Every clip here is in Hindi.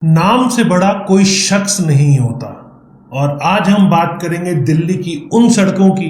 नाम से बड़ा कोई शख्स नहीं होता। और आज हम बात करेंगे दिल्ली की उन सड़कों की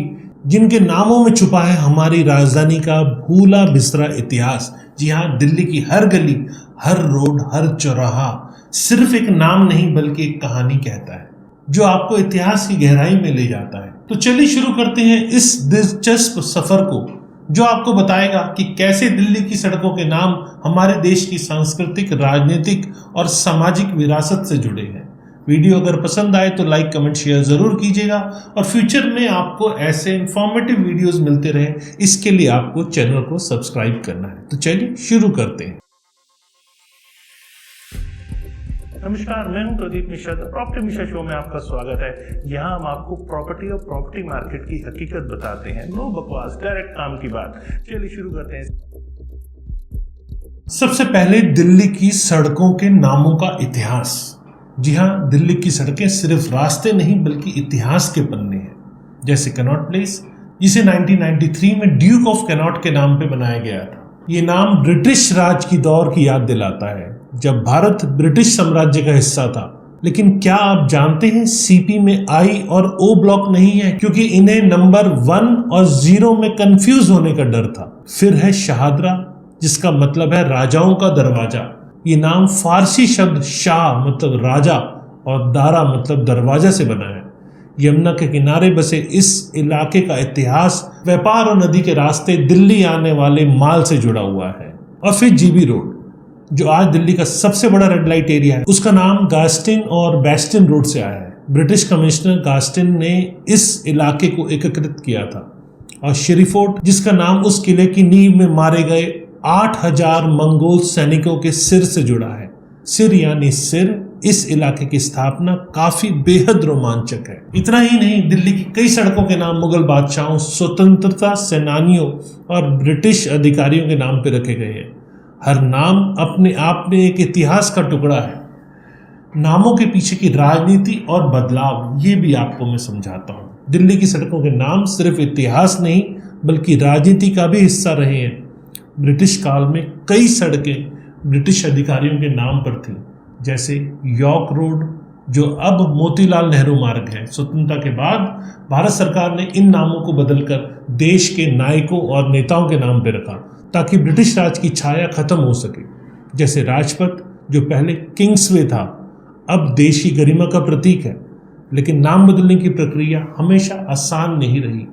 जिनके नामों में छुपा है हमारी राजधानी का भूला बिसरा इतिहास। जी हाँ, दिल्ली की हर गली, हर रोड, हर चौराहा सिर्फ एक नाम नहीं बल्कि एक कहानी कहता है जो आपको इतिहास की गहराई में ले जाता है। तो चलिए शुरू करते हैं इस दिलचस्प सफर को जो आपको बताएगा कि कैसे दिल्ली की सड़कों के नाम हमारे देश की सांस्कृतिक, राजनीतिक और सामाजिक विरासत से जुड़े हैं। वीडियो अगर पसंद आए तो लाइक, कमेंट, शेयर जरूर कीजिएगा और फ्यूचर में आपको ऐसे इंफॉर्मेटिव वीडियोस मिलते रहे, इसके लिए आपको चैनल को सब्सक्राइब करना है। तो चलिए शुरू करते हैं। नमस्कार, मैं हूं प्रदीप मिश्रा। प्रॉपर्टी मिश्रा शो में आपका स्वागत है। यहाँ हम आपको प्रॉपर्टी और प्रॉपर्टी मार्केट की हकीकत बताते हैं। नो बकवास, डायरेक्ट काम की बात। चलिए शुरू करते हैं। सबसे पहले दिल्ली की सड़कों के नामों का इतिहास। जी हाँ, दिल्ली की सड़कें सिर्फ रास्ते नहीं बल्कि इतिहास के पन्ने हैं। जैसे कनॉट प्लेस, जिसे 1993 में ड्यूक ऑफ कैनॉट के नाम पे बनाया गया था। ये नाम ब्रिटिश राज की दौर की याद दिलाता है जब भारत ब्रिटिश साम्राज्य का हिस्सा था। लेकिन क्या आप जानते हैं सीपी में आई और ओ ब्लॉक नहीं है, क्योंकि इन्हें नंबर 1 और 0 में कंफ्यूज होने का डर था। फिर है शाहदरा, जिसका मतलब है राजाओं का दरवाजा। ये नाम फारसी शब्द शाह मतलब राजा और दारा मतलब दरवाजा से बना है। यमुना के किनारे बसे इस इलाके का इतिहास व्यापार और नदी के रास्ते दिल्ली आने वाले माल से जुड़ा हुआ है। और फिर जीबी रोड, जो आज दिल्ली का सबसे बड़ा रेड लाइट एरिया है, उसका नाम गास्टिन और बेस्टिन रोड से आया है। ब्रिटिश कमिश्नर गास्टिन ने इस इलाके को एकीकृत किया था। और शेरी फोर्ट, जिसका नाम उस किले की नींव में मारे गए 8000 मंगोल सैनिकों के सिर से जुड़ा है। सिर यानी सिर, इस इलाके की स्थापना काफी बेहद रोमांचक है। इतना ही नहीं, दिल्ली की कई सड़कों के नाम मुगल बादशाहों, स्वतंत्रता सेनानियों और ब्रिटिश अधिकारियों के नाम पर रखे गए हैं। हर नाम अपने आप में एक इतिहास का टुकड़ा है। नामों के पीछे की राजनीति और बदलाव, ये भी आपको मैं समझाता हूँ। दिल्ली की सड़कों के नाम सिर्फ इतिहास नहीं बल्कि राजनीति का भी हिस्सा रहे हैं। ब्रिटिश काल में कई सड़कें ब्रिटिश अधिकारियों के नाम पर थीं, जैसे यॉर्क रोड, जो अब मोतीलाल नेहरू मार्ग है। स्वतंत्रता के बाद भारत सरकार ने इन नामों को बदलकर देश के नायकों और नेताओं के नाम पर रखा ताकि ब्रिटिश राज की छाया खत्म हो सके। जैसे राजपथ, जो पहले किंग्सवे था, अब देश की गरिमा का प्रतीक है। लेकिन नाम बदलने की प्रक्रिया हमेशा आसान नहीं रही।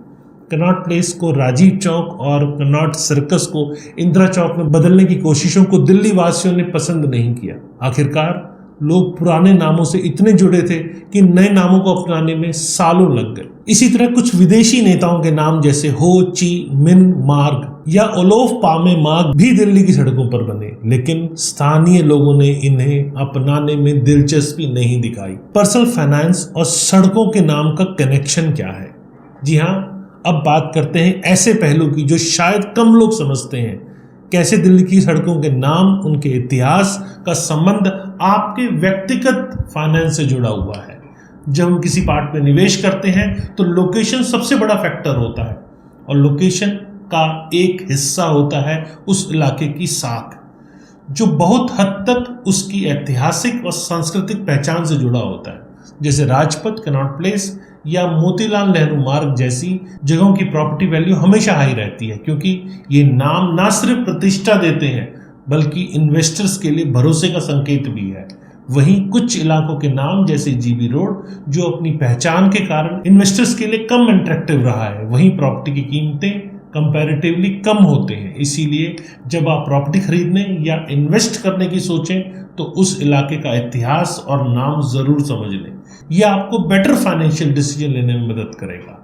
कनॉट प्लेस को राजीव चौक और कनॉट सर्कस को इंदिरा चौक में बदलने की कोशिशों को दिल्ली वासियों ने पसंद नहीं किया। आखिरकार लोग पुराने नामों से इतने जुड़े थे कि नए नामों को अपनाने में सालों लग गए। इसी तरह कुछ विदेशी नेताओं के नाम जैसे हो ची मिन मार्ग या ओलोफ पामे मार्ग भी दिल्ली की सड़कों पर बने, लेकिन स्थानीय लोगों ने इन्हें अपनाने में दिलचस्पी नहीं दिखाई। पर्सनल फाइनेंस और सड़कों के नाम का कनेक्शन क्या है? जी हाँ, अब बात करते हैं ऐसे पहलू की जो शायद कम लोग समझते हैं। कैसे दिल्ली की सड़कों के नाम, उनके इतिहास का संबंध आपके व्यक्तिगत फाइनेंस से जुड़ा हुआ है। जब हम किसी पार्ट में निवेश करते हैं तो लोकेशन सबसे बड़ा फैक्टर होता है और लोकेशन का एक हिस्सा होता है उस इलाके की साख, जो बहुत हद तक उसकी ऐतिहासिक और सांस्कृतिक पहचान से जुड़ा होता है। जैसे राजपथ, कनॉट प्लेस या मोतीलाल नेहरू मार्ग जैसी जगहों की प्रॉपर्टी वैल्यू हमेशा हाई रहती है, क्योंकि ये नाम ना सिर्फ प्रतिष्ठा देते हैं बल्कि इन्वेस्टर्स के लिए भरोसे का संकेत भी है। वहीं कुछ इलाकों के नाम जैसे जीबी रोड, जो अपनी पहचान के कारण इन्वेस्टर्स के लिए कम अट्रैक्टिव रहा है, वहीं प्रॉपर्टी की कीमतें कंपैरेटिवली कम होते हैं। इसीलिए जब आप प्रॉपर्टी खरीदने या इन्वेस्ट करने की सोचें तो उस इलाके का इतिहास और नाम जरूर समझ लें। यह आपको बेटर फाइनेंशियल डिसीजन लेने में मदद करेगा।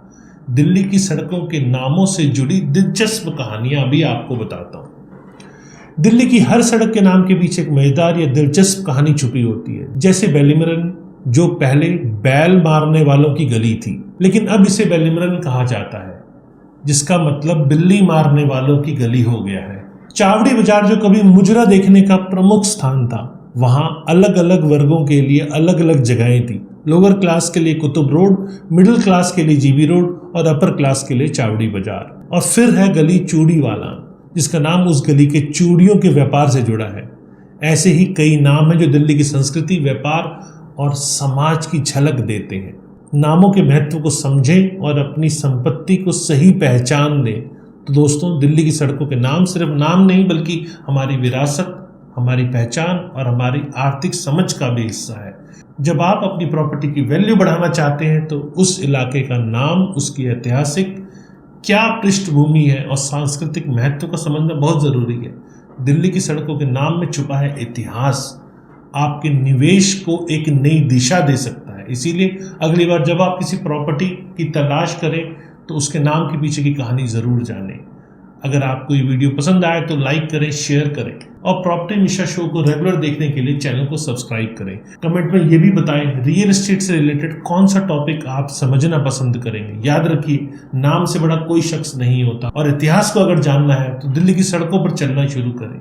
दिल्ली की सड़कों के नामों से जुड़ी दिलचस्प कहानियां भी आपको बताता हूं। दिल्ली की हर सड़क के नाम के पीछे एक मजेदार या दिलचस्प कहानी छुपी होती है। जैसे बैलीमरन, जो पहले बैल मारने वालों की गली थी, लेकिन अब इसे बैलीमरन कहा जाता है, जिसका मतलब बिल्ली मारने वालों की गली हो गया है। चावड़ी बाजार, जो कभी मुजरा देखने का प्रमुख स्थान था, वहां अलग अलग वर्गों के लिए अलग अलग जगहें थी। लोअर क्लास के लिए कुतुब रोड, मिडिल क्लास के लिए जीबी रोड और अपर क्लास के लिए चावड़ी बाजार। और फिर है गली चूड़ी वाला, जिसका नाम उस गली के चूड़ियों के व्यापार से जुड़ा है। ऐसे ही कई नाम हैं जो दिल्ली की संस्कृति, व्यापार और समाज की झलक देते हैं। नामों के महत्व को समझें और अपनी संपत्ति को सही पहचान दें। तो दोस्तों, दिल्ली की सड़कों के नाम सिर्फ नाम नहीं बल्कि हमारी विरासत, हमारी पहचान और हमारी आर्थिक समझ का भी हिस्सा है। जब आप अपनी प्रॉपर्टी की वैल्यू बढ़ाना चाहते हैं तो उस इलाके का नाम, उसकी ऐतिहासिक क्या पृष्ठभूमि है और सांस्कृतिक महत्व को समझना बहुत ज़रूरी है। दिल्ली की सड़कों के नाम में छुपा है इतिहास, आपके निवेश को एक नई दिशा दे सकता है। इसीलिए अगली बार जब आप किसी प्रॉपर्टी की तलाश करें तो उसके नाम के पीछे की कहानी ज़रूर जानें। अगर आपको ये वीडियो पसंद आए तो लाइक करें, शेयर करें और प्रॉपर्टी मिश्रा शो को रेगुलर देखने के लिए चैनल को सब्सक्राइब करें। कमेंट में ये भी बताएं रियल एस्टेट से रिलेटेड कौन सा टॉपिक आप समझना पसंद करेंगे। याद रखिए, नाम से बड़ा कोई शख्स नहीं होता और इतिहास को अगर जानना है तो दिल्ली की सड़कों पर चलना शुरू करें।